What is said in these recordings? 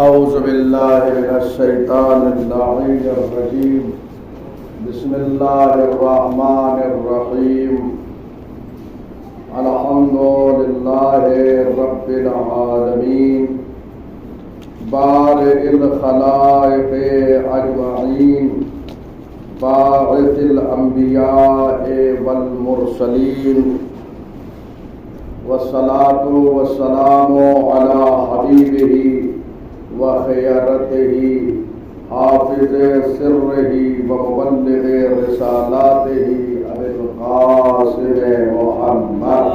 اعوذ باللہ من الشیطان اللعین الرجیم بسم اللہ الرحمن الرحیم الحمد للہ رب العالمین بارئ الخلائق اجمعین باعث الانبیاء والمرسلین والصلاة والسلام علی حبیبہ وخیرته حافظ سره ومبلغ رسالاته ابي القاسم محمد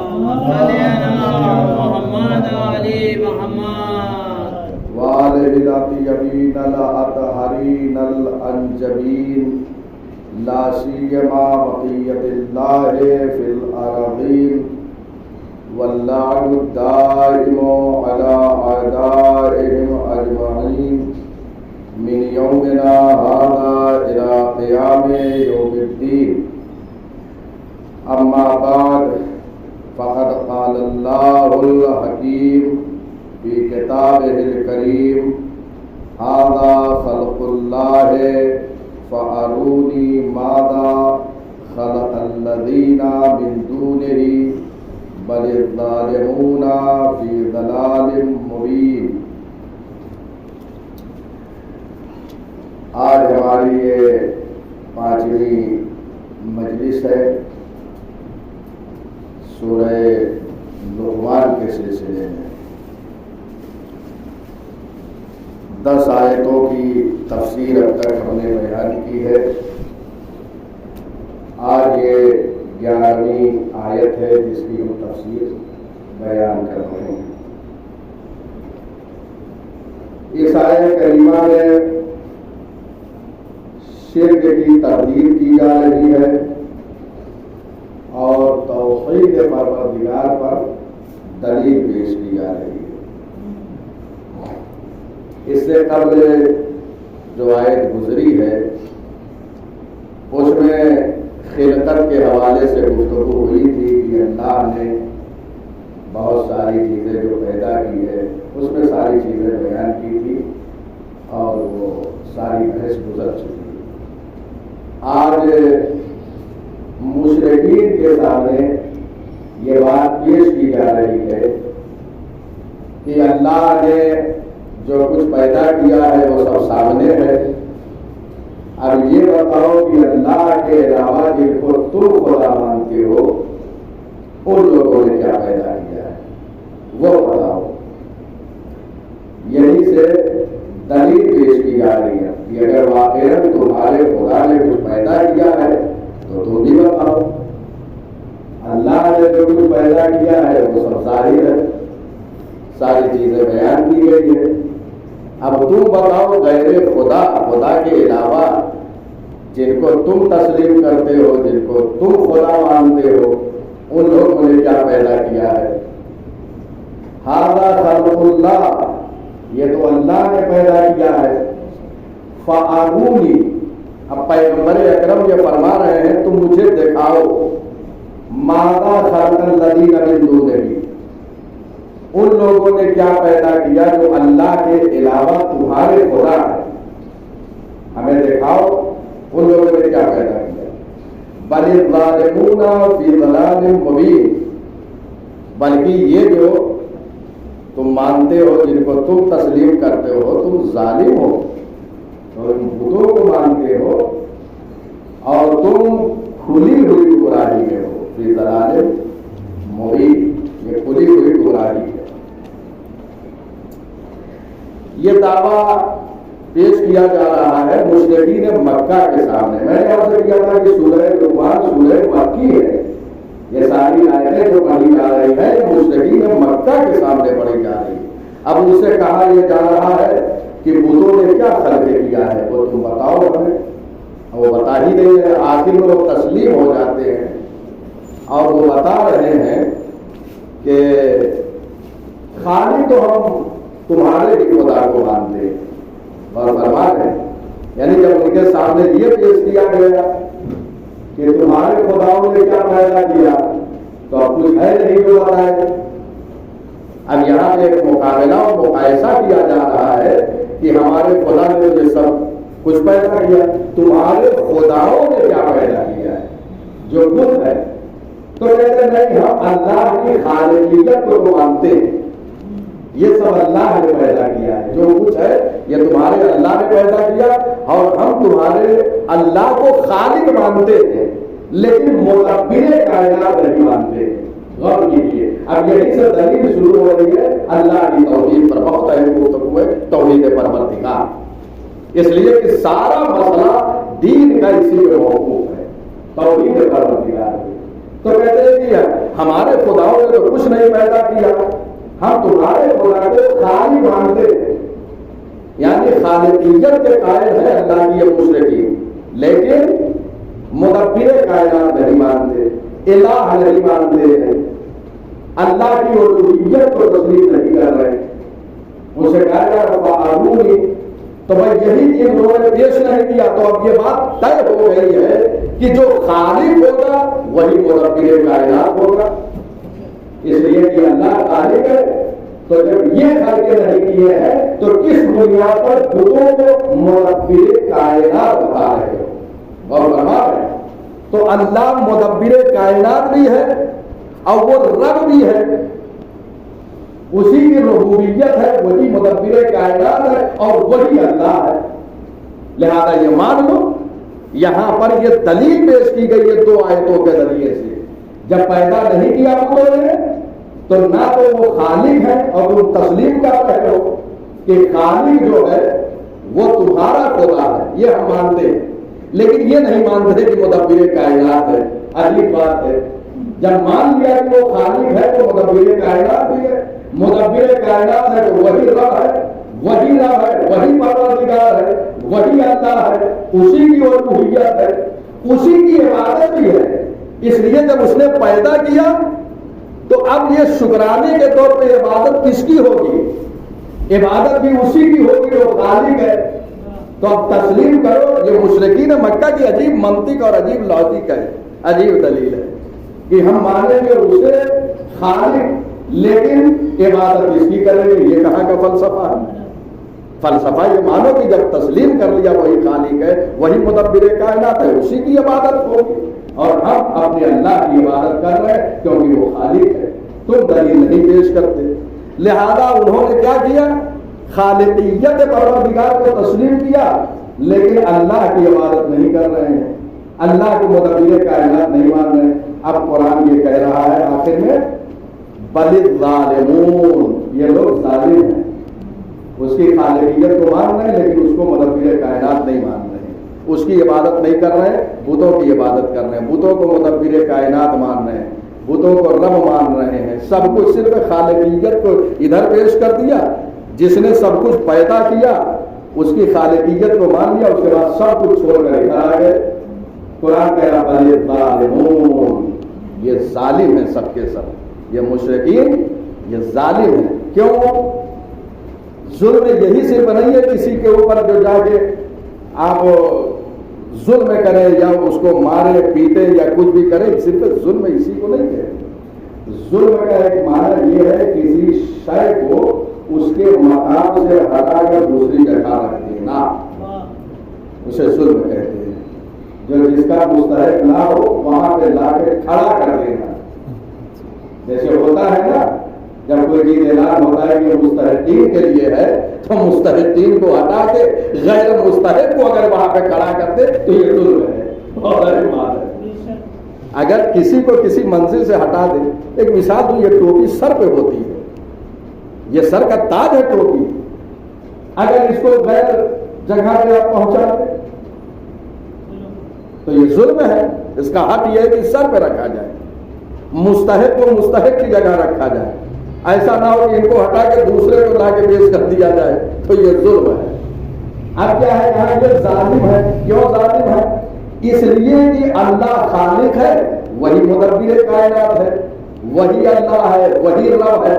وآله الطيبين الأطهرين الأنجبين لا سيما بقية الله في الأرضين واللعن الدائم على أعدائهم أجمعين من يومنا هذا إلى قيام يوم الدين. أما بعد فقد قال الله الحكيم في كتابه الكريم هذا خلق الله فأروني ماذا خلق الذين من دونه بل الظالمون فی ضلال مبین. آج ہماری یہ 5ویں مجلس ہے سورہ لقمان کے سلسلے میں. 10 آیتوں کی تفسیر اب تک ہم نے بیان کی ہے. آج یہ 11ویں آیت ہے جس کی ہم تفسیر بیان کر رہے ہیں. اس آیت کریمہ میں شرک کی تردید کی جا رہی ہے اور توحید پروردگار پر دلیل پیش کی جا رہی ہے. اس سے قبل جو آیت گزری ہے اس میں خلقت کے حوالے سے گفتگو ہوئی تھی کہ اللہ نے بہت ساری چیزیں جو پیدا کی ہے اس میں ساری چیزیں بیان کی تھی اور وہ ساری بحث گزر چکی. آج مشرکین کے سامنے یہ بات پیش کی جا رہی ہے کہ اللہ نے جو کچھ پیدا کیا ہے وہ سب سامنے ہے. اب یہ بتاؤ کہ اللہ کے علاوہ جن کو تم خدا مانتے ہو ان لوگوں نے کیا پیدا کیا ہے وہ بتاؤ. یہی سے دلیل پیش کی جا رہی ہے کہ اگر واقعی تمہارے خدا نے کچھ پیدا کیا ہے تو تم بھی بتاؤ. اللہ نے جو کچھ پیدا کیا ہے وہ سب ظاہر ہے, ساری چیزیں بیان کی گئی ہے. اب تم بتاؤ غیر خدا, خدا کے علاوہ جن کو تم تسلیم کرتے ہو, جن کو تم خدا مانتے ہو, ان لوگوں نے کیا پیدا کیا ہے. ھذا خلق اللہ, یہ تو اللہ نے پیدا کیا ہے. فارونی, اب پیغمبر اکرم یہ فرما رہے ہیں تم مجھے دکھاؤ ماذا خلق الذین من دونہ, ان لوگوں نے کیا پیدا کیا جو اللہ کے علاوہ تمہارے خدا ہے. ہمیں دکھاؤ ان لوگوں نے کیا پیدا کیا. بل الظالمون فی ضلال مبین, بلکہ یہ جو تم مانتے ہو, جن کو تم تسلیم کرتے ہو, تم ظالم ہو, تم بتوں کو مانتے ہو اور تم کھلی ہوئی گمراہی میں ہو. فی ضلال مبین, یہ کھلی ہوئی گمراہی ہے. یہ دعویٰ پیش کیا جا رہا ہے مشرکین مکہ کے سامنے. میں نے آپ سے کیا تھا کہ سورہ لقمان سورہ مکی ہے. یہ ساری آیتیں جو پڑھی جا رہی ہیں یہ مشرکین مکہ کے سامنے پڑھی جا رہی ہے. اب ان سے کہا یہ جا رہا ہے کہ بتوں نے کیا خلق کیا ہے وہ تم بتاؤ ہمیں. وہ بتا ہی نہیں ہے. آخر میں وہ تسلیم ہو جاتے ہیں اور وہ بتا رہے ہیں کہ خالی تو ہم تمہارے بھی خدا کو مانتے ہیں اور فرما رہے ہیں. یعنی جب ان کے سامنے یہ پیش کیا گیا کہ تمہارے خداؤں نے کیا پیدا کیا تو اب کچھ ہے نہیں جو بتائے. اب یہاں ایک مقابلہ اور مقایسہ کیا جا رہا ہے کہ ہمارے خدا نے یہ سب کچھ پیدا کیا، تمہارے خداؤں نے کیا پیدا کیا ہے جو خود ہے؟ تو کہتے نہیں، ہم اللہ کی خالقیت کو تو مانتے ہیں، یہ سب اللہ نے پیدا کیا ہے، جو کچھ ہے یہ تمہارے اللہ نے پیدا کیا، اور ہم تمہارے اللہ کو خالق مانتے ہیں لیکن مدبر کائنات نہیں مانتے۔ غور کیجیے، اب یہی سے دلیل شروع ہو رہی ہے اللہ کی توحید پر۔ بہت اہم گفتگو ہے توحید پروردگار، اس لیے کہ سارا مسئلہ دین کا اسی پہ موقوف ہے، توحید پروردگار۔ تو کہتے ہیں کہ ہمارے خداؤں نے تو کچھ نہیں پیدا کیا، ہم تمہارے خدا کو خالق مانتے ہیں، یعنی خالقیت کے قائل ہے اللہ کی یہ مشرکین، لیکن مدبر کائنات نہیں مانتے، الہ نہیں مانتے ہیں، اللہ کی الوہیت کو تسلیم نہیں کر رہے۔ ان سے کہا گیا فَأَرُونِي، تو بھائی یہی چیز انہوں نے پیش نہیں کیا، تو اب یہ بات طے ہو گئی ہے کہ جو خالق ہوگا وہی مدبر کائنات ہوگا، اس لیے کہ اللہ خالق ہے۔ تو جب یہ خالق نہیں کیے ہیں تو کس بنیاد پر بتوں کو مدبر کائنات بتا رہے ہو؟ اور فرما رہے ہیں تو اللہ مدبر کائنات بھی ہے اور وہ رب بھی ہے، اسی کی ربوبیت ہے، وہی مدبر کائنات ہے اور وہی اللہ ہے، لہذا یہ مان لو۔ یہاں پر یہ دلیل پیش کی گئی ہے دو آیتوں کے ذریعے سے، جب پیدا نہیں کیا بتوں نے تو نہ تو وہ خالق ہے، اور تم تسلیم کر رہے ہو کہ خالق جو ہے وہ تمہارا خدا ہے، یہ ہم مانتے ہیں، لیکن یہ نہیں مانتے کہ مدبر کائنات ہے۔ عجیب بات ہے، جب مان لیا کہ وہ خالق ہے تو مدبر کائنات بھی ہے، مدبر کائنات ہے تو وہی رب ہے، وہی رب ہے، وہی پروردگار ہے، وہی اللہ ہے، اسی کی الوہیت ہے، اسی کی عبادت بھی ہے۔ اس لیے جب اس نے پیدا کیا تو اب یہ شکرانے کے طور پہ عبادت کس کی ہوگی؟ عبادت بھی اسی کی ہوگی جو خالق ہے۔ تو اب تسلیم کرو، یہ مشرکین مکہ کی عجیب منطق اور عجیب لاجک ہے، عجیب دلیل ہے کہ ہم مانیں گے اسے خالق لیکن عبادت اس کی کریں گے۔ یہ کہاں کا فلسفہ ہے؟ فلسفہ یہ مانو کہ جب تسلیم کر لیا وہی خالق ہے، وہی مدبر کائنات ہے، اسی کی عبادت ہوگی، اور ہم اپنے اللہ کی عبادت کر رہے ہیں کیونکہ وہ خالق ہے۔ تم دلیل نہیں پیش کرتے، لہذا انہوں نے کیا کیا؟ خالقیت پروردگار کو تسلیم کیا لیکن اللہ کی عبادت نہیں کر رہے ہیں، اللہ کو مدبر کائنات نہیں مان رہے ہیں۔ اب قرآن یہ کہہ رہا ہے آخر میں بل الظالمون، یہ لوگ ظالم ہیں، اس کی خالقیت کو مان رہے ہیں لیکن اس کو مدبر کائنات نہیں مان رہے ہیں، اس کی عبادت نہیں کر رہے ہیں، بتوں کی عبادت کر رہے ہیں، بتوں کو مدبر کائنات مان رہے ہیں، بتوں کو رب مان رہے ہیں۔ سب کچھ صرف خالقیت کو ادھر پیش کر دیا، جس نے سب کچھ پیدا کیا اس کی خالقیت کو مان لیا، اس کے بعد سب کچھ چھوڑ کر ادھر آ گئے۔ قرآن کہہ رہا بل الظالمون، یہ ظالم ہیں سب کے سب، یہ مشرکین یہ ظالم ہیں۔ کیوں؟ ظلم یہی صرف نہیں ہے کسی کے اوپر جو جا کے آپ ظلم کریں یا اس کو مارے پیٹے یا کچھ بھی کریں، صرف ظلم اسی کو نہیں ہے۔ ظلم کا ایک معنی یہ ہے کسی شے کو اس کے مقام سے ہٹا کر دوسری جگہ رکھ دینا، اسے ظلم کہتے ہیں۔ جو جس کا مستحق نہ ہو وہاں پہ لا کے کھڑا کر دینا، جیسے ہوتا ہے نا جب کوئی چیز اعلان ہوتا ہے کہ مستحقین کے لیے ہے تو مستحقین کو ہٹا کے غیر مستحق کو اگر وہاں پہ کھڑا کرتے تو یہ ظلم ہے، بہت بڑی بات ہے۔ اگر کسی کو کسی منزل سے ہٹا دے، ایک مثال دوں، یہ ٹوپی سر پہ ہوتی ہے، یہ سر کا تاج ہے ٹوپی، اگر اس کو غیر جگہ پہ آپ پہنچا دیں تو یہ ظلم ہے۔ اس کا حق یہ ہے کہ سر پہ رکھا جائے، مستحق کو مستحق کی جگہ رکھا جائے، ایسا نہ ہو کہ ان کو ہٹا کے دوسرے کو لا کے پیش کر دیا جائے تو یہ ظلم ہے۔ اب کیا ہے یہاں یہ ظالم ہے، کیوں ظالم ہے؟ اس لیے کہ اللہ خالق ہے، وہی مدبر کائنات ہے، وہی اللہ ہے، وہی رب ہے،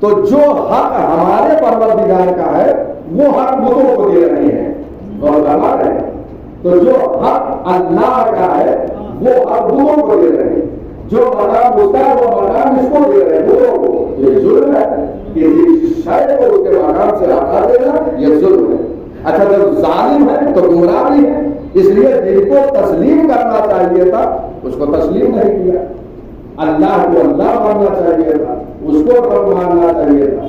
تو جو حق ہمارے پروردگار کا ہے وہ حق بتوں کو دے رہے ہیں، اور ہمارے تو جو حق اللہ کا ہے وہ حق بتوں کو دے رہے ہیں، جو مقام اس کا وہ مقام اس کو دے رہے ہیں بتوں کو۔ یہ ظلم ہے، کسی شے کو اس کے مقام سے ہٹا دینا یہ ظلم ہے۔ اچھا جب ظالم ہے تو گمراہ بھی ہے، اس لیے جن کو تسلیم کرنا چاہیے تھا اس کو تسلیم نہیں کیا، اللہ کو اللہ ماننا چاہیے تھا، اس کو رب ماننا چاہیے تھا،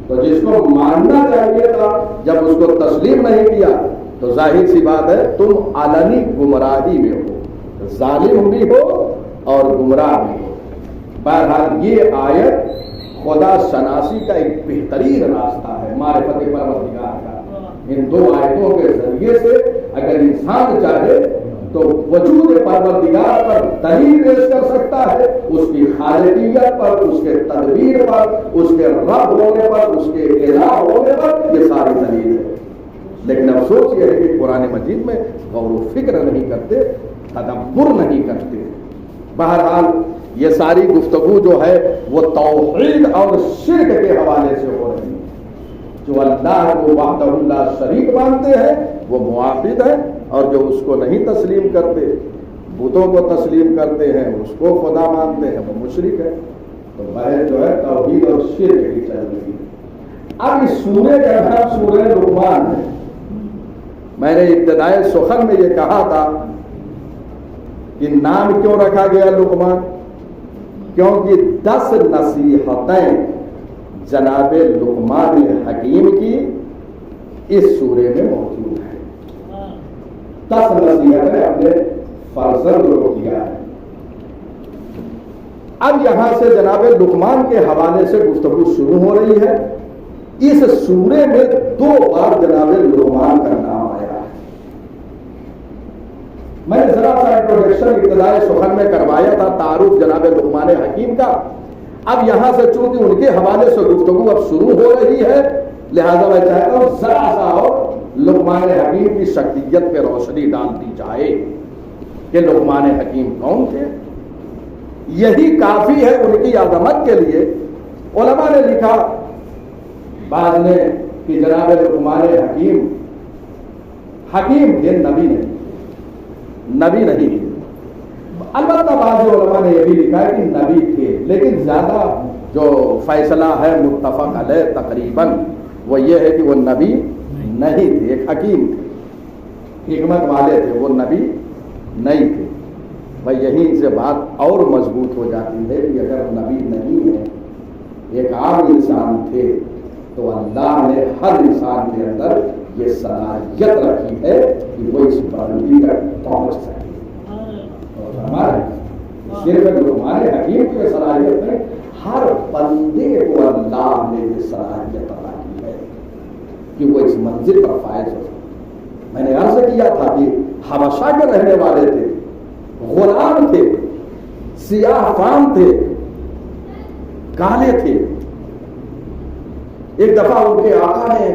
تو جس کو ماننا چاہیے تھا جب اس کو تسلیم نہیں کیا تو ظاہر سی بات ہے تم علنی گمراہی میں ہو، ظالم بھی ہو اور گمراہ بھی ہو۔ بہرحال یہ آیت خدا شناسی کا ایک بہترین راستہ ہے، معرفت پروردگار کا۔ ان دو آیتوں کے ذریعے سے اگر انسان چاہے تو وجود پروردگار پر دلیل پیش کر سکتا ہے، اس کی خالقیت پر، اس کے تدبیر پر، اس کے رب ہونے پر، اس کے الہ ہونے پر، یہ ساری دلیل ہے۔ لیکن افسوس یہ ہے کہ قرآن مجید میں غور و فکر نہیں کرتے، تدبر نہیں کرتے۔ بہرحال یہ ساری گفتگو جو ہے وہ توحید اور شرک کے حوالے سے ہو رہی ہے۔ جو اللہ کو وحدہ لا شریک مانتے ہیں وہ موحد ہیں، اور جو اس کو نہیں تسلیم کرتے، بتوں کو تسلیم کرتے ہیں، اس کو خدا مانتے ہیں، وہ مشرک ہے۔ تو بحث جو ہے توحید اور شرک کی چل رہی ہے۔ اب اس سورے کا نام سورہ لقمان ہے۔ میں نے ابتدائے سخن میں یہ کہا تھا کہ نام کیوں رکھا گیا لقمان؟ کیونکہ 10 نصیحتیں جناب لقمان حکیم کی اس سورے میں موجود ہیں۔ 10 نصیحتیں اپنے فرزند کو کیا ہے۔ اب یہاں سے جناب لقمان کے حوالے سے گفتگو شروع ہو رہی ہے۔ اس سورے میں 2 بار جناب لقمان کا نام آیا ہے۔ میں نے ذرا سا انٹروڈکشن ابتدائے سخن میں کروایا تھا، تعارف جناب لقمان حکیم کا۔ اب یہاں سے چونکہ ان کے حوالے سے گفتگو اب شروع ہو رہی ہے، لہذا میں چاہتا ہوں ذرا سا اور لقمان حکیم کی شخصیت پہ روشنی ڈال دی جائے کہ لقمان حکیم کون تھے۔ یہی کافی ہے ان کی عظمت کے لیے۔ علماء نے لکھا بعض نے کہ جناب لقمان حکیم تھے، نبی نہیں تھے۔ البتہ بعض علماء نے یہ بھی لکھا ہے کہ نبی تھے، لیکن زیادہ جو فیصلہ ہے متفق علیہ تقریباً وہ یہ ہے کہ وہ نبی نہیں تھے، ایک حکیم تھے، حکمت والے تھے، وہ نبی نہیں تھے۔ بھائی یہیں سے بات اور مضبوط ہو جاتی ہے کہ اگر نبی نہیں ہے، ایک عام انسان تھے، تو اللہ نے ہر انسان کے اندر یہ صلاحیت رکھی ہے کہ وہ اس بلندی تک پہنچ سکے۔ اور ہمارے صرف ہمارے حکیم کی صلاحیت ہے، ہر بندے کو اللہ نے یہ صلاحیت عطا کی ہے کہ وہ اس منزل پر فائز ہو سکے۔ میں نے عرض کیا تھا کہ حبشہ کے رہنے والے تھے، غلام تھے، سیاہ فام تھے، کالے تھے۔ ایک دفعہ ان کے آقا نے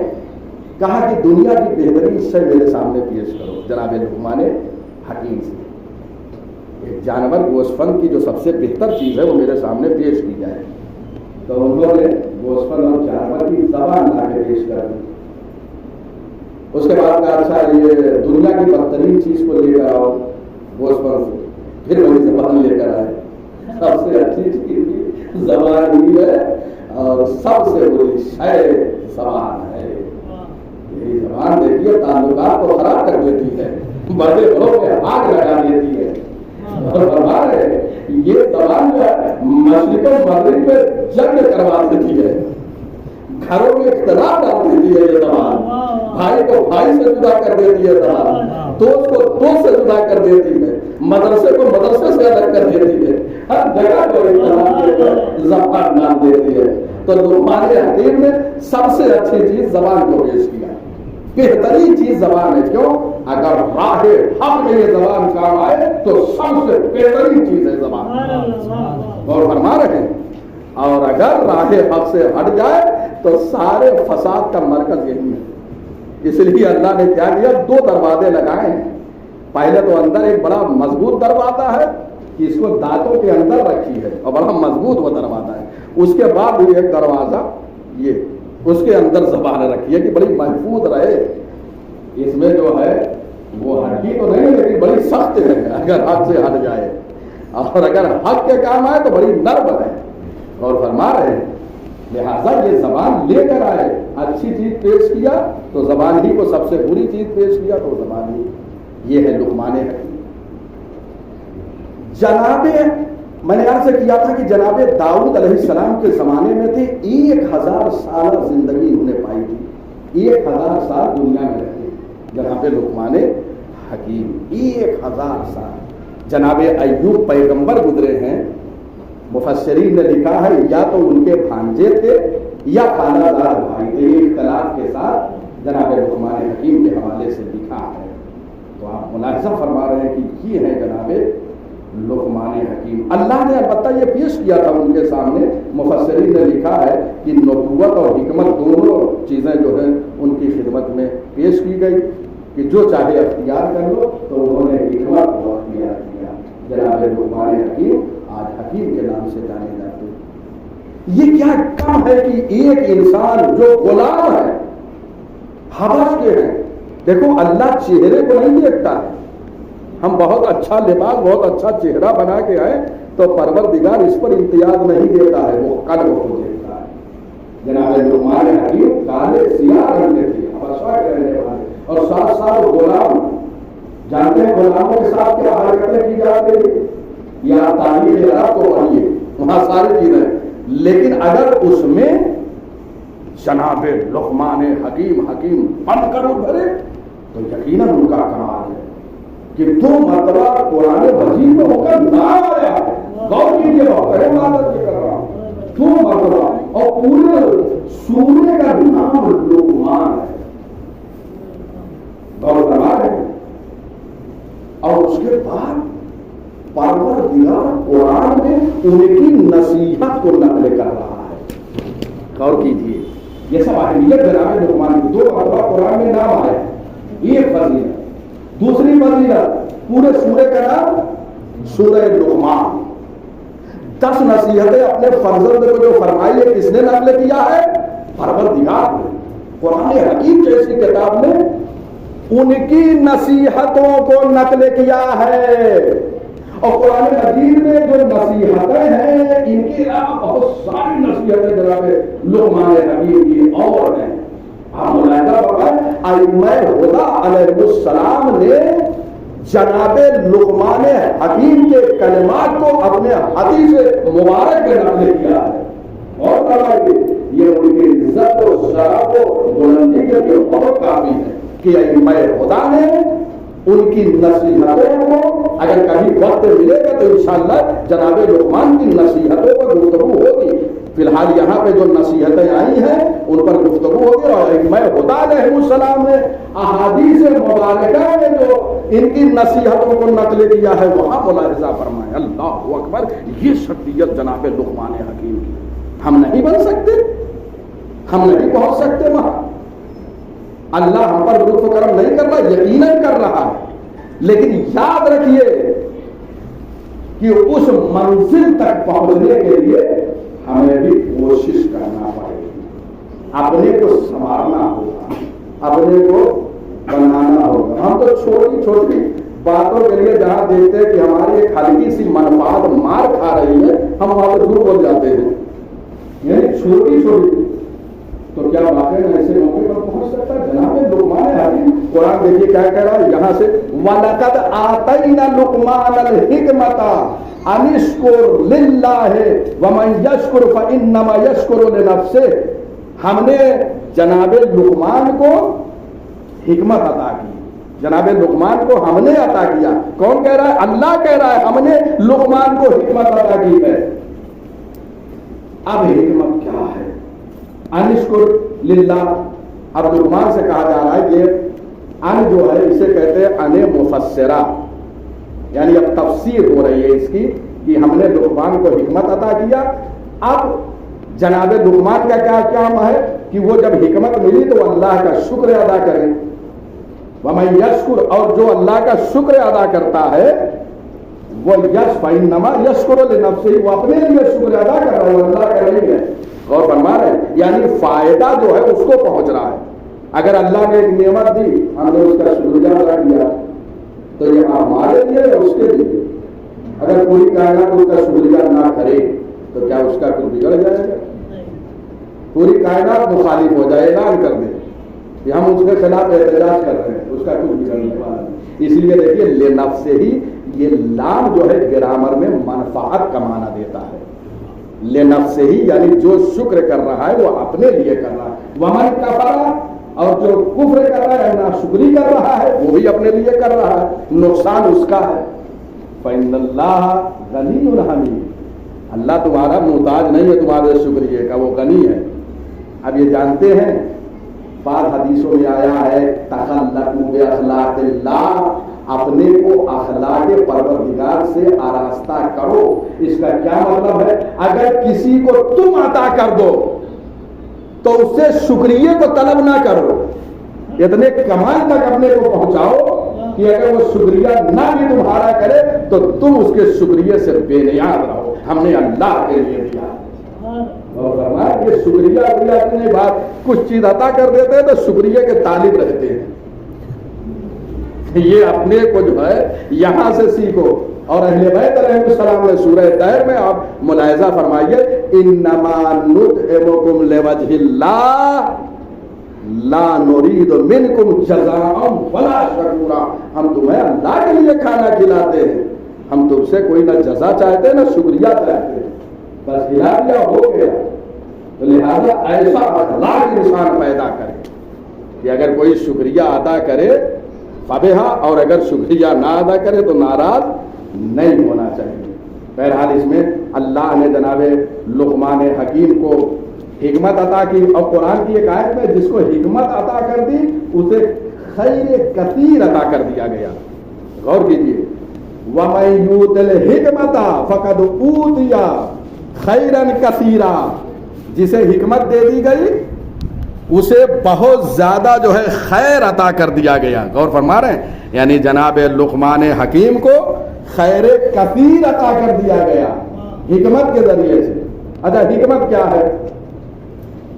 کہا کہ دنیا کی بہترین شے میرے سامنے پیش کرو جناب لقمان حکیم سے۔ ایک جانور گوسفند کی جو سب سے بہتر چیز ہے وہ میرے سامنے پیش کی جائے۔ تو انہوں نے گوسفند اور جانور کی زبان لا کے پیش کر دی۔ اس کے بعد کہا اچھا یہ دنیا کی بدترین چیز کو لے کر آؤ گوسفند سے، پھر وہی زبان لے کر آئے۔ سب سے اچھی چیز زبان ہی ہے اور سب سے بری شے زبان ہے۔ یہ زبان دیکھیے تعلقات کو خراب کر دیتی ہے، بڑے بڑوں میں آگ لگا دیتی ہے، اور ہمارے یہ زبان جو ہے مشرق و مغرب میں جنگ کروا دیتی ہے، گھروں میں اختلاف ڈال دیتی ہے یہ زبان، بھائی کو بھائی سے جدا کر دیتی ہے زبان، دوست کو دوست سے جدا کر دیتی ہے، مدرسے کو مدرسے سے الگ کر دیتی ہے، ہر جگہ کو اختلاف زبان ڈال دیتی ہے۔ تو لقمان حکیم نے سب سے اچھی چیز زبان کو پیش کیا، بہترین چیز زبان ہے۔ کیوں؟ اگر راہ حق میں یہ زبان کام آئے تو سب سے بہترین چیز ہے زبان، اور فرما رہے ہیں۔ اور اگر راہ حق سے ہٹ جائے تو سارے فساد کا مرکز یہی ہے۔ اس لیے اللہ نے کیا کیا، 2 دروازے لگائے ہیں۔ پہلے تو اندر ایک بڑا مضبوط دروازہ ہے کہ اس کو دانتوں کے اندر رکھی ہے اور بڑا مضبوط وہ دروازہ ہے۔ اس کے بعد بھی ایک دروازہ یہ اس کے اندر زبان رکھی ہے کہ بڑی محفوظ رہے۔ اس میں جو ہے وہ ہڈی تو نہیں لیکن بڑی سخت ہے، اگر حق سے ہٹ جائے، اور اگر حق کے کام آئے تو بڑی نرم ہے۔ اور فرما رہے ہیں لہذا یہ زبان لے کر آئے، اچھی چیز پیش کیا تو زبان ہی کو، سب سے بری چیز پیش کیا تو زبان ہی۔ یہ ہے لقمان حکیم۔ جناب، میں نے عرض کیا تھا کہ جناب داؤد علیہ السلام کے زمانے میں تھے، 1000 سالہ زندگی انہوں نے پائی تھی، 1000 سال دنیا میں رہے جناب لقمان حکیم، 1000 سال۔ جناب ایوب پیغمبر گزرے ہیں، مفسرین نے لکھا ہے یا تو ان کے بھانجے تھے یا خالہ دار بھائی تھے، یہ اختلاف کے ساتھ جناب لقمان حکیم کے حوالے سے لکھا ہے۔ تو آپ ملاحظہ فرما رہے ہیں کہ یہ ہے جناب لقمان حکیم۔ اللہ نے البتہ یہ پیش کیا تھا ان کے سامنے، مفسرین نے لکھا ہے کہ نبوت اور حکمت دونوں چیزیں جو ہیں ان کی خدمت میں پیش کی گئی کہ جو چاہے اختیار کر لو، تو انہوں نے حکمت کو اختیار کیا۔ جناب لقمان حکیم آج حکیم کے نام سے جانے جاتے ہیں۔ یہ کیا کم ہے کہ ایک انسان جو غلام ہے، حبش کے ہیں، دیکھو اللہ چہرے کو نہیں دیکھتا ہے، ہم بہت اچھا لباس، بہت اچھا چہرہ بنا کے آئے تو پروردگار اس پر امتیاز نہیں دیتا ہے، وہ قلب کو دیکھتا ہے۔ جناب لقمان حکیم کالے سیاہ رنگ کے تھے، حبشہ کے رہنے والے، اور ساتھ ساتھ غلام۔ جانتے ہیں غلاموں کے ساتھ کیا حرکتیں کی جاتی ہیں؟ یا تاریخ عرب کو پڑھیے، وہاں ساری چیزیں، لیکن اگر اس میں جناب لقمان حکیم بن کر ابھرے تو یقیناً ان کا کمال ہے کہ 2 مرتبہ قرآن مجید میں ہو کر نام آیا ہے۔ غور کیجیے، عبادت کر رہا ہوں 2 مرتبہ، اور پورے سورے کا نام لقمان ہے، غور فرما رہے ہیں۔ اور اس کے بعد پروردگار قرآن میں ان کی نصیحت کو نقل کر رہا ہے۔ غور کیجیے، یہ سب اہمیت جناب لقمان کی 2 مرتبہ قرآن میں نام آیا، ایک فضیلت۔ دوسری فضیلت، پورے سورے کا نام سورہ لقمان۔ 10 نصیحتیں اپنے فرزند کو جو فرمائی ہے، کس نے نقل کیا ہے؟ پروردگار نے۔ قرآن حکیم جیسی کتاب میں ان کی نصیحتوں کو نقل کیا ہے، اور قرآن مجید میں جو نصیحتیں ہیں ان کے علاوہ بہت ساری نصیحتیں جناب لقمان حکیم کی اور ہیں۔ آپ ملاحظہ فرمائیں، ائمہ ہدی علیہ السلام نے جناب لقمان حکیم کے کلمات کو اپنے حدیث مبارک میں نقل کیا ہے، اور فرمائیے یہ ان کی عزت و شرف و بلندی کے لیے بہت کافی ہے کہ ائمہ ہدی نے ان کی نصیحتوں کو، اگر کبھی وقت ملے گا تو انشاءاللہ جناب لقمان کی نصیحتوں پر گفتگو ہوگی۔ فی الحال یہاں پہ جو نصیحتیں آئی ہیں ان پر گفتگو ہوگی، اور ائمہ ہدی علیہ السلام نے احادیث مبارکہ میں جو ان کی نصیحتوں کو نقل کیا ہے وہاں ملاحظہ فرمائیں۔ اللہ اکبر، یہ شخصیت جناب لقمان حکیم کی، ہم نہیں بن سکتے، ہم نہیں پہنچ سکتے وہاں۔ اللہ ہم پر لطف و کرم نہیں کر رہا، یقیناً کر رہا ہے، لیکن یاد رکھیے کہ اس منزل تک پہنچنے کے لیے ہمیں بھی کوشش کرنا پڑے گی، اپنے کو سنوارنا ہوگا، اپنے کو بنانا ہوگا۔ ہم تو چھوٹی چھوٹی باتوں کے لیے جہاں دیکھتے ہیں کہ ہماری ایک ہلکی سی منفعت مار کھا رہی ہے، ہم وہاں پہ دور بول جاتے ہیں، یعنی چھوٹی چھوٹی، تو کیا واقعی ایسے موقع پر پہنچ سکتا ہے؟ جناب لقمان حکیم قرآن دیکھیے کیا کہہ رہا ہے یہاں سے، وَلَقَدْ آتَيْنَا لُقْمَانَ الْحِكْمَةَ أَنِ اشْكُرْ لِلَّهِ وَمَنْ يَشْكُرْ فَإِنَّمَا يَشْكُرُ لِنَفْسِهِ۔ ہم نے جناب لقمان کو حکمت عطا کی، جناب لقمان کو ہم نے عطا کیا۔ کون کہہ رہا ہے؟ اللہ کہہ رہا ہے ہم نے لقمان کو حکمت عطا کی ہے۔ اب حکمت کیا ہے؟ انشکر للہ، اب لقمان سے کہا جا رہا ہے یہ ان جو ہے اسے کہتے ہیں ان مفسرہ، یعنی اب تفسیر ہو رہی ہے اس کی کہ ہم نے لقمان کو حکمت عطا کیا۔ اب جناب لقمان کا کیا کام ہے کہ وہ جب حکمت ملی تو اللہ کا شکر ادا کریں، وَمَن یشکر، اور جو اللہ کا شکر ادا کرتا ہے وہ فَإِنَّمَا یشکر لِنَفْسِهِ، وہ اپنے لیے شکر ادا کر رہا ہے، اللہ کا نہیں ہے۔ اور فرما رہے ہیں یعنی فائدہ جو ہے اس کو پہنچ رہا ہے۔ اگر اللہ نے ایک نعمت دی، ہم نے اس کا شکریہ ادا کیا تو یہ ہمارے لیے یا اس کے لیے؟ اگر پوری کائنات اس کا شکریہ نہ کرے تو کیا اس کا کچھ بگڑ جائے گا؟ پوری کائنات مخالف ہو جائے، اعلان کر دے کہ ہم اس کے خلاف احتجاج کر رہے ہیں، اس کا کچھ بگڑنے والا نہیں۔ اس لیے دیکھیے لنفس ہی، یہ لام جو ہے گرامر میں منفعت کا معنی دیتا ہے۔ لنفس ہی یعنی جو شکر کر رہا ہے وہ اپنے لیے کر رہا ہے، ومن کفر، اور جو کفر کر رہا ہے ناشکری کر رہا ہے وہ بھی اپنے لیے کر رہا ہے، نقصان اس کا ہے۔ فإن اللہ غنی حمید، اللہ تمہارا محتاج نہیں ہے تمہارے شکریہ کا، وہ غنی ہے۔ اب یہ جانتے ہیں بعض حدیثوں میں آیا ہے تخلقوا باخلاق اللہ، اپنے کو اخلاق پروردگار سے آراستہ کرو۔ اس کا کیا مطلب ہے؟ اگر کسی کو تم عطا کر دو تو اس سے شکریہ کو طلب نہ کرو، اتنے کمال تک اپنے کو پہنچاؤ کہ اگر وہ شکریہ نہ بھی تمہارا کرے تو تم اس کے شکریہ سے بے نیاز رہو، ہم نے اللہ کے لیے دیا۔ اور فرمایا کہ شکریہ اپنی بات کچھ چیز عطا کر دیتے ہیں تو شکریہ کے طالب رہتے ہیں۔ یہ اپنے کو جو ہے یہاں سے سیکھو۔ اور اہل بیت علیہ السلام نے سورہ طیر میں آپ ملاحظہ فرمائیے، انما نطعمکم لوجہ اللہ لا نرید منکم جزاء ولا شکورا، ہم تمہیں اللہ کے لیے کھانا کھلاتے ہیں، ہم تم سے کوئی نہ جزا چاہتے نہ شکریہ چاہتے ہیں، بس کھلا دیا ہو گیا۔ تو لہذا ایسا اخلاق انسان پیدا کرے کہ اگر کوئی شکریہ ادا کرے فبہا، اور اگر شکریہ نہ ادا کرے تو ناراض نہیں ہونا چاہیے۔ بہرحال اس میں اللہ نے جناب لقمان حکیم کو حکمت عطا کی، اور قرآن کی ایک آیت میں جس کو حکمت عطا کر دی اسے خیر کثیر عطا کر دیا گیا۔ غور کیجیے، وَمَن یُؤْتِ الْحِکْمَةَ فَقَدْ أُوتِیَ خَیْرًا کَثِیرًا، جسے حکمت دے دی گئی اسے بہت زیادہ جو ہے خیر عطا کر دیا گیا۔ غور فرما رہے ہیں، یعنی جناب لقمان حکیم کو خیر کثیر عطا کر دیا گیا حکمت کے ذریعے سے۔ اچھا حکمت کیا ہے؟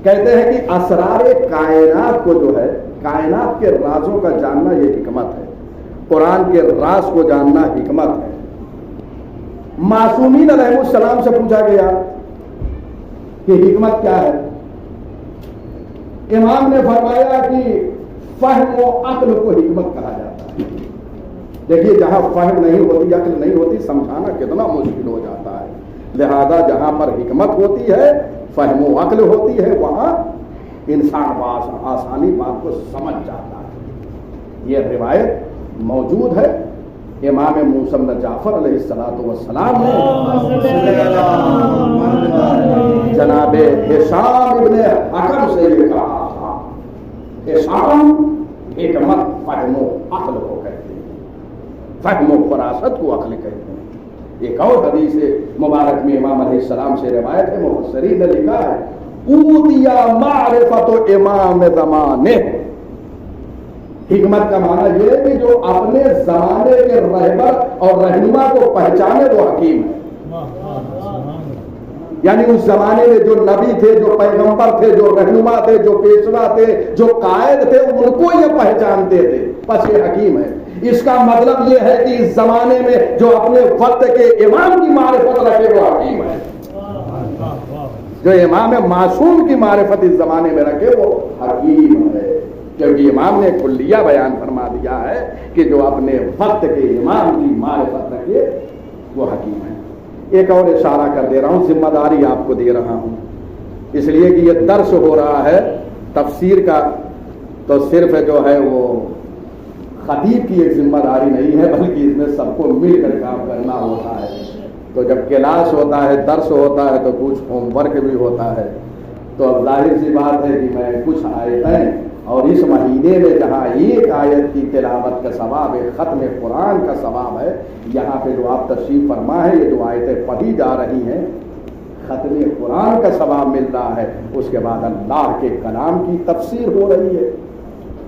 کہتے ہیں کہ اسرار کائنات کو جو ہے، کائنات کے رازوں کا جاننا یہ حکمت ہے، قرآن کے راز کو جاننا حکمت ہے۔ معصومین علیہ السلام سے پوچھا گیا کہ حکمت کیا ہے؟ امام نے فرمایا کہ فہم و عقل کو حکمت کہا جاتا ہے۔ دیکھیے جہاں فہم نہیں ہوتی، عقل نہیں ہوتی، سمجھانا کتنا مشکل ہو جاتا ہے، لہذا جہاں پر حکمت ہوتی ہے، فہم و عقل ہوتی ہے، وہاں انسان آسانی بات کو سمجھ جاتا ہے۔ یہ روایت موجود ہے امام موسیٰ بن جعفر علیہ السلام نے جناب ہشام ابن حکم سے یہ کہا تھا۔ ہشام حکمت فہم و عقل کو کہتے ہیں، فہم و فراست کو عقل کہتے ہیں۔ ایک اور حدیث مبارک میں امام علیہ السلام سے روایت ہے، مفسرین نے لکھا ہے اوتیا معرفت امام زمانے۔ حکمت کا معنی یہ ہے کہ جو اپنے زمانے کے رہبر اور رہنما کو پہچانے وہ حکیم ہے۔ یعنی اس زمانے میں جو نبی تھے، جو پیغمبر تھے، جو رہنما تھے، جو پیشوا تھے، جو قائد تھے، ان کو یہ پہچانتے تھے، بس یہ حکیم ہے۔ اس کا مطلب یہ ہے کہ اس زمانے میں جو اپنے وقت کے امام کی معرفت رکھے وہ حکیم ہے، جو امام معصوم کی معرفت اس زمانے میں رکھے وہ حکیم ہے، کیونکہ امام نے کلیہ بیان فرما دیا ہے کہ جو اپنے وقت کے امام کی معرفت رکھے وہ حکیم ہے۔ ایک اور اشارہ کر دے رہا ہوں، ذمہ داری آپ کو دے رہا ہوں، اس لیے کہ یہ درس ہو رہا ہے تفسیر کا، تو صرف جو ہے وہ خطیب کی ایک ذمہ داری نہیں ہے، بلکہ اس میں سب کو مل کر کام کرنا ہوتا ہے۔ تو جب کلاس ہوتا ہے، درس ہوتا ہے، تو کچھ ہوم ورک بھی ہوتا ہے، تو اب ظاہر سی بات ہے کہ میں کچھ آیتیں، اور اس مہینے میں جہاں ایک آیت کی تلاوت کا ثواب ہے، ختم قرآن کا ثواب ہے، یہاں پہ جو آپ تشریف فرما ہے، یہ جو آیتیں پڑھی جا رہی ہیں، ختم قرآن کا ثواب مل رہا ہے، اس کے بعد اللہ کے کلام کی تفسیر ہو رہی ہے،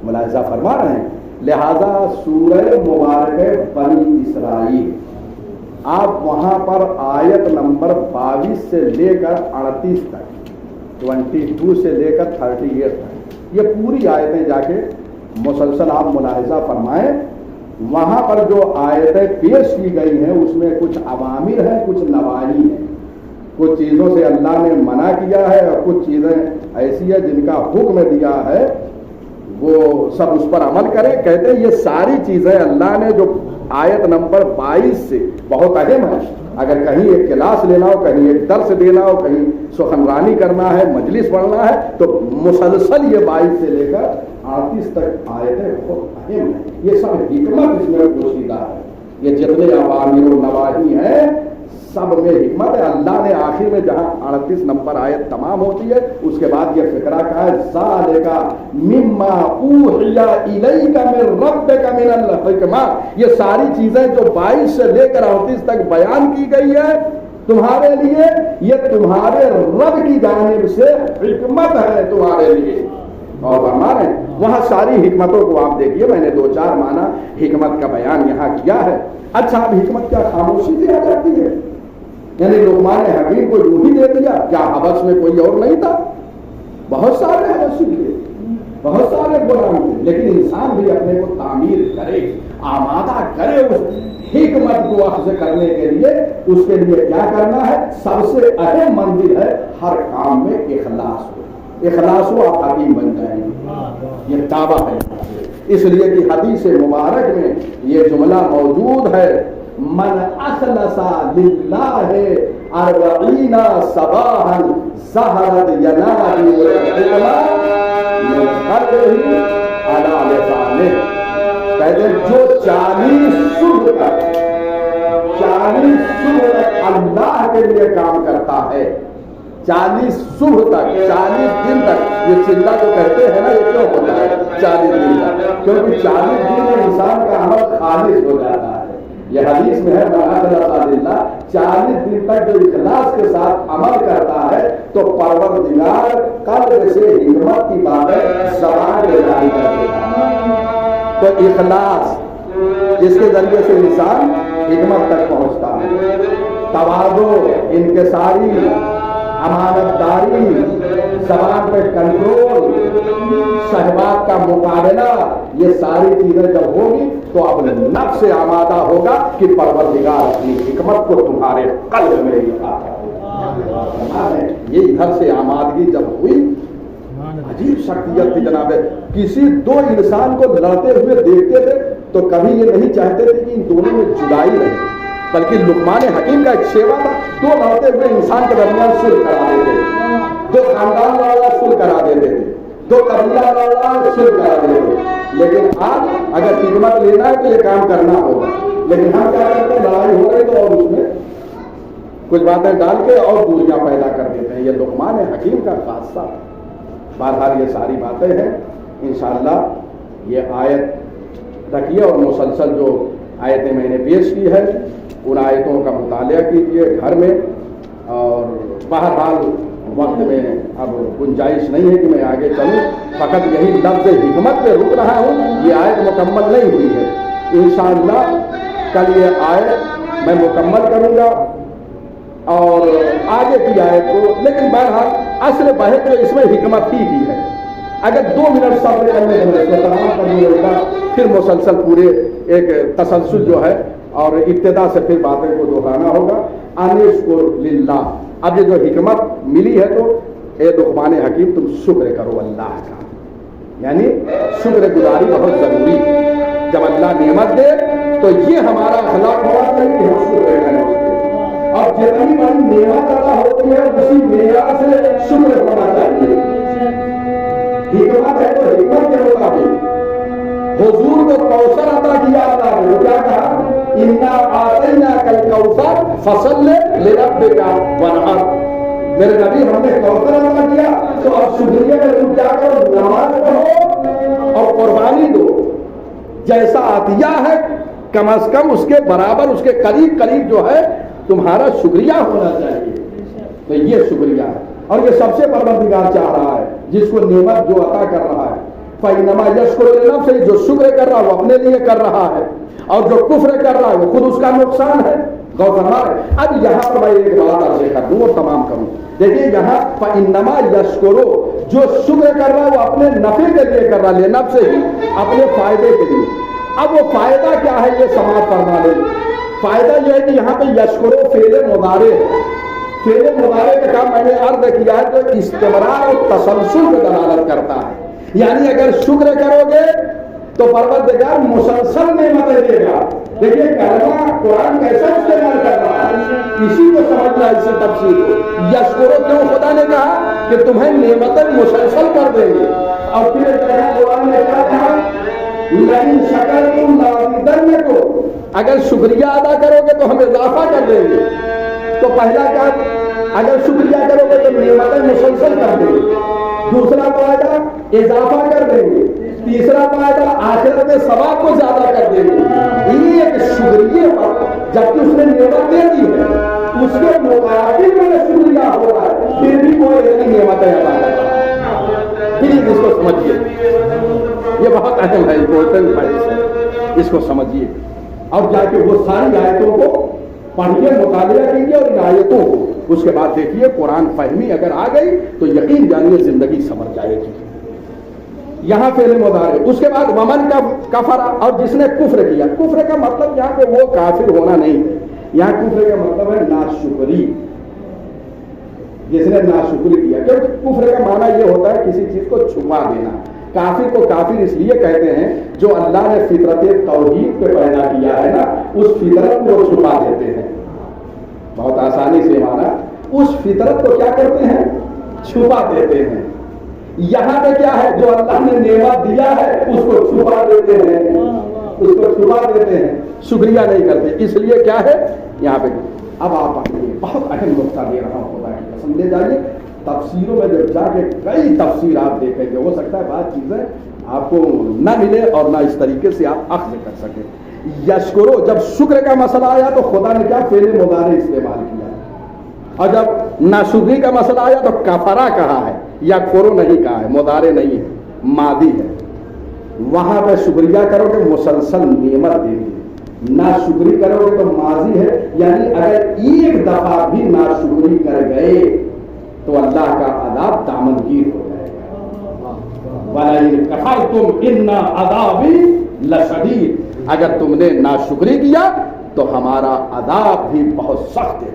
ملاحظہ فرما رہے ہیں۔ لہذا سورہ مبارک بنی اسرائیل، آپ وہاں پر آیت نمبر 22 سے لے کر 38 تک، 22 سے لے کر 38 تک، یہ پوری آیتیں جا کے مسلسل آپ ملاحظہ فرمائیں۔ وہاں پر جو آیتیں پیش کی گئی ہیں اس میں کچھ اوامر ہیں، کچھ نواہی ہیں، کچھ چیزوں سے اللہ نے منع کیا ہے اور کچھ چیزیں ایسی ہے جن کا حکم دیا ہے وہ سب اس پر عمل کریں. کہتے ہیں یہ ساری چیزیں اللہ نے جو آیت نمبر 22 سے بہت اہم ہے. اگر کہیں ایک کلاس لینا ہو, کہیں ایک درس دینا ہو, کہیں سخنرانی کرنا ہے, مجلس پڑھنا ہے, تو مسلسل یہ 22 سے لے کر 38 تک آیتیں بہت اہم ہیں. یہ سب حکمت اس میں پوشیدہ ہے. یہ جتنے اوامر و نواہی ہیں سب میں حکمت ہے. اللہ نے آخر میں جہاں 38 نمبر آیت تمام ہوتی ہے اس کے بعد یہ فقرہ کہا ہے ذالک مما اوحی الیک من ربک من الحکمہ. یہ ساری چیزیں جو 22 سے لے کر 38 تک بیان کی گئی ہے تمہارے لیے, یہ تمہارے رب کی جانب سے حکمت ہے تمہارے لیے. اور ہمارے وہاں ساری حکمتوں کو آپ دیکھیے, میں نے 2-4 معنی حکمت کا بیان یہاں کیا ہے. اچھا, اب حکمت کیا خاموشی دیا جاتی ہے؟ یعنی لقمان حکیم کو یوں ہی دے دیا؟ کیا حبس میں کوئی اور نہیں تھا؟ بہت سارے حبشی تھے, بہت سارے غلام تھے, لیکن انسان بھی اپنے کو تعمیر کرے, آمادہ کرے اس حکمت کو اخذ کرنے کے لیے. اس کے لیے کیا کرنا ہے؟ سب سے اہم منزل ہے ہر کام میں اخلاص ہو. اخلاص ہو آپ حکیم بن جائیں گے, یہ دعویٰ ہے. اس لیے کہ حدیث مبارک میں یہ جملہ موجود ہے من اخلص للہ 40 صباحا ظہرت ینابیع الحکمہ من قلبہ علی لسانہ. کہتے ہیں جو 40 صبح تک اللہ کے لیے کام کرتا ہے, 40 صبح تک, 40 دن تک. یہ چلہ جو کہتے ہیں نا, یہ کیوں ہوتا ہے 40 دن تک؟ کیونکہ 40 دن میں انسان کا عمل خالص ہو جاتا ہے. یہ حدیث میں ہے 40 دن تک جو اخلاص کے ساتھ عمل کرتا ہے تو پروردگار قلب سے حکمت کی باتیں زبان پہ جاری کر دیتا ہے. تو اخلاص جس کے ذریعے سے انسان حکمت تک پہنچتا ہے. تواضع, انکساری, امانت داری, زبان پہ کنٹرول, شہوات کا مقابلہ, یہ ساری چیزیں جب ہوگی تو اب نفس سے آمادہ ہوگا کہ پروردگار اپنی حکمت کو تمہارے قلب میں لکھا ہے. یہ ادھر سے آمادگی جب ہوئی, عجیب شخصیت تھی جناب. کسی 2 انسان کو لڑتے ہوئے دیکھتے تھے تو کبھی یہ نہیں چاہتے تھے کہ ان دونوں میں جدائی رہے, بلکہ لقمان حکیم کا ایک شیوا تھا 2 لڑتے ہوئے انسان کے درمیان صلح کرا دیتے تھے, 2 خاندان والا صلح کرا دیتے تھے, 2 قبیلہ والا صلح کرا دیتے تھے. لیکن آج اگر حکمت لینا ہے تو یہ کام کرنا ہوگا. لیکن ہم کیا کرتے ہیں, لڑائی ہو گئی تو اور اس میں کچھ باتیں ڈال کے اور دوریاں پیدا کر دیتے ہیں. یہ لقمان حکیم کا خاصہ. بہرحال یہ ساری باتیں ہیں. انشاءاللہ یہ آیت رکھیے اور مسلسل جو آیتیں میں نے پیش کی ہے ان آیتوں کا مطالعہ کیجیے گھر میں. اور بہرحال وقت میں اب گنجائش نہیں ہے کہ میں آگے چلوں, فقط یہی لفظ حکمت پہ رک رہا ہوں. یہ آیت مکمل نہیں ہوئی ہے. انشاءاللہ کل یہ آیت میں مکمل کروں گا اور آگے کی آیت کو. لیکن بہرحال اصل بحث جو اس میں حکمت ہی کی ہے. اگر 2 منٹ صبر کرنے کو تمام کرنے ہوگا پھر مسلسل پورے ایک تسلسل جو ہے اور ابتدا سے پھر باتیں کو دہرانا ہوگا. انشکر للہ. اب یہ جو حکمت ملی ہے تو اے لقمان حکیم تم شکر کرو اللہ کا. یعنی شکر گزاری بہت ضروری. جب اللہ نعمت دے تو یہ ہمارا اخلاق ہونا چاہیے کہ ہم شکر کریں اس کے. اور جتنی بڑی نعمت عطا ہوتی ہے اسی معیار سے شکر ہونا چاہیے. حکمت ہے تو حکمت کے مطابق. حضور کو کوثر عطا کیا اللہ نے, کیا کہا انا اعطیناک الکوثر فصل لربک وانحر. میرے نبی ہم نے کوثر عطا کیا تو اب شکریہ میں تم کیا کرو, نماز پڑھو اور قربانی دو. جیسا عطیہ ہے کم از کم اس کے برابر, اس کے قریب قریب جو ہے تمہارا شکریہ ہونا چاہیے. تو یہ شکریہ ہے اور یہ سب سے پروردگار چاہ رہا ہے جس کو نعمت جو عطا کر رہا ہے. فإنما يشكر لنفسه, جو شکر کر رہا ہے وہ اپنے لیے کر رہا ہے اور جو کفر کر رہا ہے وہ خود اس کا نقصان ہے. غور فرمائیں. اب یہاں پر میں ایک بات عرض کر دوں اور تمام کروں. دیکھیے یہاں فإنما يشكر, جو شکر کر رہا ہے وہ اپنے نفع کے لیے کر رہا ہے, لنفسه ہی, اپنے فائدے کے لیے. اب وہ فائدہ کیا ہے یہ سماعت فرما لیں. فائدہ یہ ہے کہ یہاں پہ یشکر فعل مضارع ہے. فعل مضارع کا کام میں نے عرض کیا ہے تو استمرار اور تسلسل پہ دلالت کرتا ہے، یعنی اگر شکر کرو گے تو پروردگار مسلسل نعمتیں دے گا۔ دیکھیے کلمہ قرآن کیسا استعمال کر رہا ہے، اسی کو سمجھنا ہے، اسی تفسیر کو۔ یشکرو کیوں خدا نے کہا کہ تمہیں نعمتیں مسلسل کر دیں گے، اور پھر قرآن نے کیا کہا، لئن شکرتم لازیدنکم، اگر شکریہ ادا کرو گے تو ہم اضافہ کر دیں گے۔ تو پہلا کیا، اگر شکریہ کرو گے تو نعمتیں مسلسل کر دیں گے، دوسرا فائدہ اضافہ کر دیں گے، تیسرا فائدہ آخرت میں ثواب کو زیادہ کر دیں گے۔ ایک شکریہ پر جبکہ اس نے نعمت دے دی ہے، اس کے مقابل میں شکریہ ہو رہا ہے، پھر بھی وہ ایسی نعمتیں ادا کر رہا ہے۔ پلیز اس کو سمجھیے، یہ بہت اہم ہے، امپورٹنٹ ہے، اس کو سمجھیے اور جا کے وہ ساری آیتوں کو پڑھیے، مطالعہ کیجیے اور ان آیتوں کو، اس کے بعد دیکھیے قرآن فہمی اگر آ گئی تو یقین جانیے زندگی سمجھ جائے گی۔ یہاں فعل مضارع، اس کے بعد ومن کا کفر، اور جس نے کفر کیا۔ کفر کا مطلب یہاں پہ وہ کافر ہونا نہیں ہے، یہاں کفر کا مطلب ہے ناشکری، جس نے ناشکری کیا، کیونکہ کفر کا معنی یہ ہوتا ہے کسی چیز کو چھپا دینا۔ کافر کو کافر اس لیے کہتے ہیں جو اللہ نے فطرت توحید پہ پیدا کیا ہے نا، اس فطرت کو چھپا دیتے ہیں۔ بہت آسانی سے مانا، اس فطرت کو کیا کرتے ہیں، چھپا دیتے ہیں۔ یہاں پہ کیا ہے، جو اللہ نے نعمت دیا ہے اس کو چھپا دیتے ہیں، اس کو چھپا دیتے ہیں، شکریہ نہیں کرتے، اس لیے کیا ہے یہاں پہ۔ اب آپ بہت اہم نقطہ دے رہا ہوں، خدا کی قسم لے جائیے تفسیروں میں جب جا کے کئی تفسیر آپ دیکھیں گے، ہو سکتا ہے بعض چیزیں آپ کو نہ ملے اور نہ اس طریقے سے آپ اخذ کر سکیں۔ یشکرو، جب شکر کا مسئلہ آیا تو خدا نے کیا فعل مضارع استعمال کیا، اور جب ناشکری کا مسئلہ آیا تو کفرا کہا ہے، یا کرو نہیں کہا ہے، مضارع نہیں ہے، ماضی ہے۔ وہاں پہ شکریہ کرو گے مسلسل نعمت دے گی، ناشکری کرو گے تو ماضی ہے، یعنی اگر ایک دفعہ بھی ناشکری کر گئے تو اللہ کا عذاب دامنگیر ہو جائے گا۔ وَلَئِن كَفَرْتُمْ إِنَّ عَذَابِي لَشَدِيدٌ، اگر تم نے ناشکری کیا تو ہمارا عذاب بھی بہت سخت ہے۔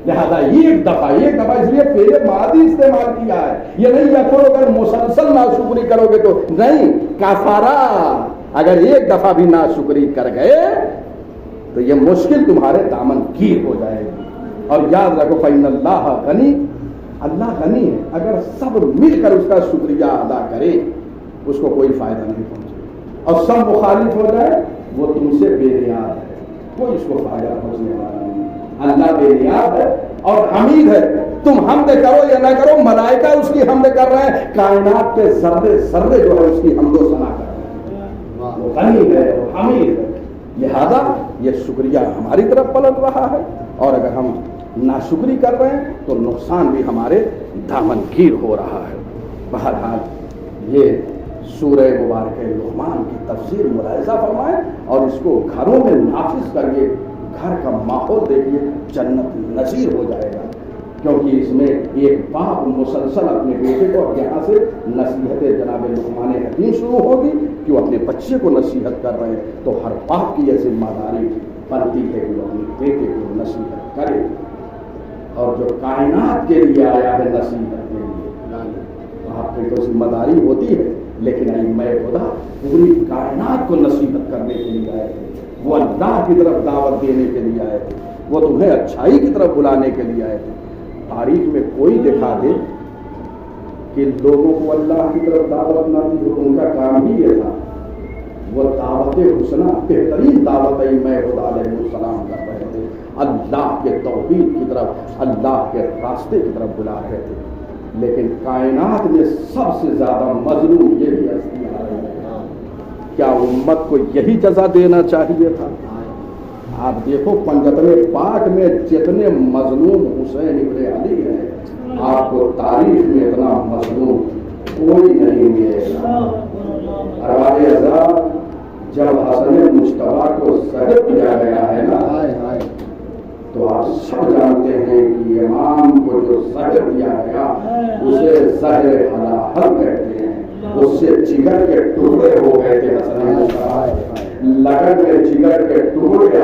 لہذا ایک دفعہ اس لیے فعل ماضی استعمال کیا ہے، یہ نہیں یا کرو اگر مسلسل ناشکری کرو گے تو نہیں، کفارا، اگر ایک دفعہ بھی ناشکری کر گئے تو یہ مشکل تمہارے دامن گیر ہو جائے گی۔ اور یاد رکھو فإن اللہ غنی، اللہ غنی ہے، اگر سب مل کر اس کا شکریہ ادا کریں اس کو کوئی فائدہ نہیں پہنچے، اور سب مخالف ہو جائے وہ تم سے بے نیاز ہے، کوئی اس کو فائدہ پہنچنے والا نہیں۔ اللہ بے نیاز ہے اور حمید ہے، تم حمد کرو یا نہ کرو، ملائکہ اس کی حمد کر رہے ہیں، کائنات کے ذرے ذرے جو ہے اس کی حمد و ثنا کر رہے ہیں، وہ غنی ہے اور حمید ہے۔ لہذا یہ شکریہ ہماری طرف پلٹ رہا ہے، اور اگر ہم ناشکری کر رہے ہیں تو نقصان بھی ہمارے دامن گیر ہو رہا ہے۔ بہرحال یہ سورہ مبارکہ لقمان کی تفسیر ملاحظہ فرمائیں اور اس کو گھروں میں نافذ کریے، گھر کا ماحول دیکھیے جنت نظیر ہو جائے گا، کیونکہ اس میں ایک باپ مسلسل اپنے بیٹے کو، یہاں سے نصیحت جناب لقمان حکیم شروع ہوگی کہ وہ اپنے بچے کو نصیحت کر رہے ہیں، تو ہر باپ کی یہ ذمہ داری بنتی ہے کہ وہ اپنے بیٹے کو نصیحت کرے، اور جو کائنات کے لیے آیا ہے نصیحت کے لیے، آپ کی تو ذمہ داری ہوتی ہے، لیکن ائمہ خدا پوری کائنات کو نصیحت کرنے کے لیے آئے تھے، وہ اللہ کی طرف دعوت دینے کے لیے آئے تھے، وہ تمہیں اچھائی کی طرف بلانے کے لیے آئے تھے۔ تاریخ میں کوئی دکھا دے کہ لوگوں کو اللہ کی طرف دعوت نہ دی، ان کا کام ہی یہ تھا، وہ دعوت حسنہ، بہترین دعوت ائمہ خدا علیہ السلام کر رہے تھے، اللہ کے توحید کی طرف، اللہ کے راستے کی طرف بلا رہے تھے۔ لیکن کائنات میں سب سے زیادہ مظلوم یہی ہستی آ رہی ہے، کیا امت کو یہی جزا دینا چاہیے تھا؟ آپ دیکھو پنجتن پاک میں جتنے مظلوم حسین ابن علی ہیں، آپ کو تاریخ میں اتنا مظلوم کوئی نہیں ملے گا۔ ارباب ازرار جب حسن مجتبیٰ کو زہر کیا گیا ہے نا، تو آپ سب جانتے ہیں کہ امام کو جو زہر دیا گیا اسے زہر حلاحل کہتے ہیں، اس سے جگر کے ٹکڑے ہو گئے تھے حسن مجتبیٰ، لگن میں جگر کے ٹکڑے